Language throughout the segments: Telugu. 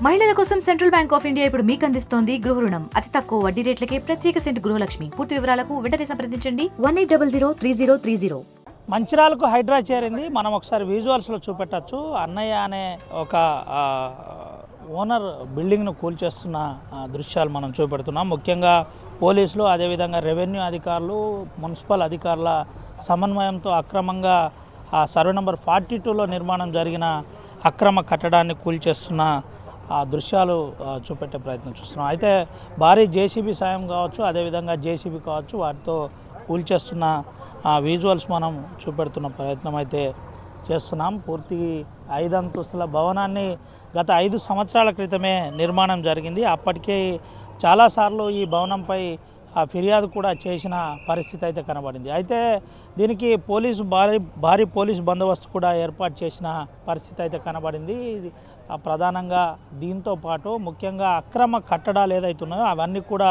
మహిళల కోసం సెంట్రల్ బ్యాంక్ ఆఫ్ ఇండియా ఇప్పుడు మీకు అందిస్తోంది గృహ రుణం. అతి తక్కువ వడ్డీ రేట్లకే ప్రత్యేక సెంటు గృహలక్ష్మి. పూర్తి వివరాలకు వెంటనే సంప్రదించండి 18003030. మంచిర్యాలకు హైడ్రా చేరింది. మనం ఒకసారి విజువల్స్లో చూపెట్టచ్చు. అన్నయ్య అనే ఒక ఓనర్ బిల్డింగ్ను కూల్చేస్తున్న దృశ్యాలు మనం చూపెడుతున్నాం. ముఖ్యంగా పోలీసులు, అదేవిధంగా రెవెన్యూ అధికారులు, మున్సిపల్ అధికారుల సమన్వయంతో అక్రమంగా సర్వే నెంబర్ 42లో నిర్మాణం జరిగిన అక్రమ కట్టడాన్ని కూల్చేస్తున్న దృశ్యాలు చూపెట్టే ప్రయత్నం చూస్తున్నాం. అయితే భారీ జేసీబీ సాయం కావచ్చు, అదేవిధంగా జేసీబీ కావచ్చు, వాటితో కూల్చేస్తున్న విజువల్స్ మనం చూపెడుతున్న ప్రయత్నం అయితే చేస్తున్నాం. పూర్తి 5 అంతస్తుల భవనాన్ని గత 5 సంవత్సరాల క్రితమే నిర్మాణం జరిగింది. అప్పటికే చాలాసార్లు ఈ భవనంపై ఫిర్యాదు కూడా చేసిన పరిస్థితి అయితే కనబడింది. అయితే దీనికి పోలీసు భారీ పోలీసు బందోబస్తు కూడా ఏర్పాటు చేసిన పరిస్థితి అయితే కనబడింది. ప్రధానంగా దీంతో పాటు ముఖ్యంగా అక్రమ కట్టడాలు ఏదైతున్నాయో అవన్నీ కూడా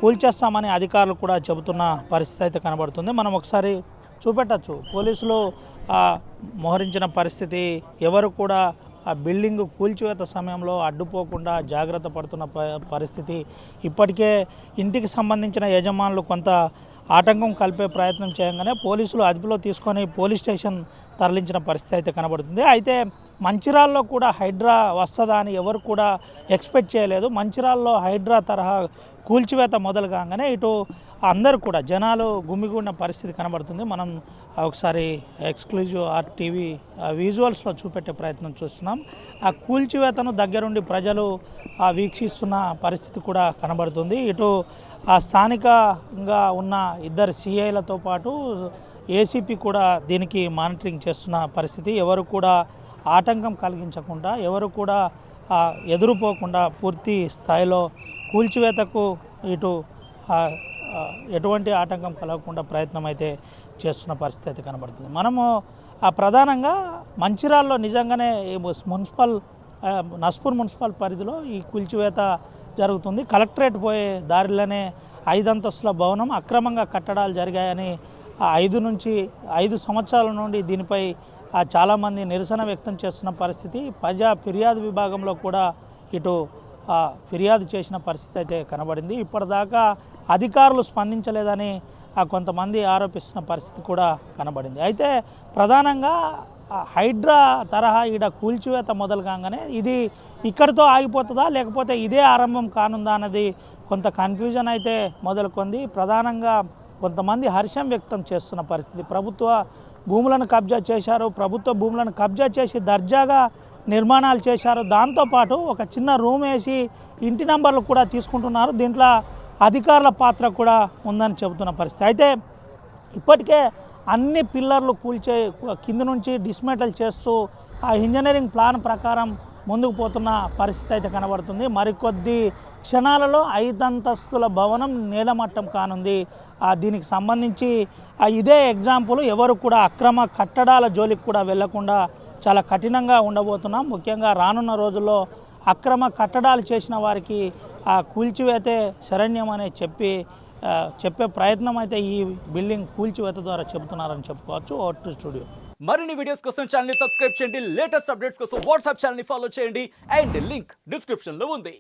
కూల్చేస్తామని అధికారులు కూడా చెబుతున్న పరిస్థితి అయితే కనబడుతుంది. మనం ఒకసారి చూపెట్టచ్చు. పోలీసులు మోహరించిన పరిస్థితి, ఎవరు కూడా ఆ బిల్డింగ్ కూల్చివేత సమయంలో అడ్డుపోకుండా జాగ్రత్త పడుతున్న పరిస్థితి. ఇప్పటికే ఇంటికి సంబంధించిన యజమానులు కొంత ఆటంకం కలిపే ప్రయత్నం చేయగానే పోలీసులు అదుపులో తీసుకొని పోలీస్ స్టేషన్ తరలించిన పరిస్థితి అయితే కనబడుతుంది. అయితే మంచిర్యాలలో కూడా హైడ్రా వస్తుందా అని ఎవరు కూడా ఎక్స్పెక్ట్ చేయలేదు. మంచిర్యాలలో హైడ్రా తరహా కూల్చివేత మొదలు కాగానే ఇటు అందరూ కూడా జనాలు గుమిగూడిన పరిస్థితి కనబడుతుంది. మనం ఒకసారి ఎక్స్క్లూజివ్ RTV విజువల్స్లో చూపెట్టే ప్రయత్నం చూస్తున్నాం. ఆ కూల్చివేతను దగ్గరుండి ప్రజలు వీక్షిస్తున్న పరిస్థితి కూడా కనబడుతుంది. ఇటు స్థానికంగా ఉన్న 2 CIలతో పాటు ACP కూడా దీనికి మానిటరింగ్ చేస్తున్న పరిస్థితి. ఎవరు కూడా ఆటంకం కలిగించకుండా, ఎవరు కూడా ఎదురుపోకుండా పూర్తి స్థాయిలో కూల్చివేతకు ఇటు ఎటువంటి ఆటంకం కలగకుండా ప్రయత్నం అయితే చేస్తున్న పరిస్థితి అయితే కనబడుతుంది. మనము ప్రధానంగా మంచిర్యాలలో నిజంగానే నస్పూర్ మున్సిపల్ పరిధిలో ఈ కూల్చివేత జరుగుతుంది. కలెక్టరేట్ పోయే దారిలోనే 5 అంతస్తుల భవనం అక్రమంగా కట్టడాలు జరిగాయని 5 సంవత్సరాల నుండి దీనిపై చాలామంది నిరసన వ్యక్తం చేస్తున్న పరిస్థితి. ప్రజా ఫిర్యాదు విభాగంలో కూడా ఇటు ఫిర్యాదు చేసిన పరిస్థితి అయితే కనబడింది. ఇప్పటిదాకా అధికారులు స్పందించలేదని కొంతమంది ఆరోపిస్తున్న పరిస్థితి కూడా కనబడింది. అయితే ప్రధానంగా హైడ్రా తరహా ఈడ కూల్చివేత మొదలు కాగానే ఇది ఇక్కడితో ఆగిపోతుందా, లేకపోతే ఇదే ఆరంభం కానుందా అన్నది కొంత కన్ఫ్యూజన్ అయితే మొదలుకొంది. ప్రధానంగా కొంతమంది హర్షం వ్యక్తం చేస్తున్న పరిస్థితి. ప్రభుత్వ భూములను కబ్జా చేసి దర్జాగా నిర్మాణాలు చేశారు. దాంతోపాటు ఒక చిన్న రూమ్ వేసి ఇంటి నంబర్లు కూడా తీసుకుంటున్నారు. దీంట్లో అధికారుల పాత్ర కూడా ఉందని చెబుతున్న పరిస్థితి. అయితే ఇప్పటికే అన్ని పిల్లర్లు కింద నుంచి డిస్మెటల్ చేస్తూ ఆ ఇంజనీరింగ్ ప్లాన్ ప్రకారం ముందుకు పోతున్న పరిస్థితి అయితే కనబడుతుంది. మరికొద్ది క్షణాలలో 5 అంతస్తుల భవనం నేలమట్టం కానుంది. దీనికి సంబంధించి ఇదే ఎగ్జాంపుల్. ఎవరు కూడా అక్రమ కట్టడాల జోలికి కూడా వెళ్లకుండా చాలా కఠినంగా ఉండబోతున్నాం. ముఖ్యంగా రానున్న రోజుల్లో అక్రమ కట్టడాలు చేసిన వారికి కూల్చివేతే శరణ్యం అనే చెప్పే ప్రయత్నం అయితే ఈ బిల్డింగ్ కూల్చివేత ద్వారా చెబుతున్నారని చెప్పుకోవచ్చు. Vote studio. మరిన్ని వీడియోస్ కోసం ఛానల్ ని సబ్స్క్రైబ్ చేయండి. లేటెస్ట్ అప్డేట్స్ కోసం వాట్సాప్ ఛానల్ ని ఫాలో చేయండి. అండ్ లింక్ డిస్క్రిప్షన్ లో ఉంది.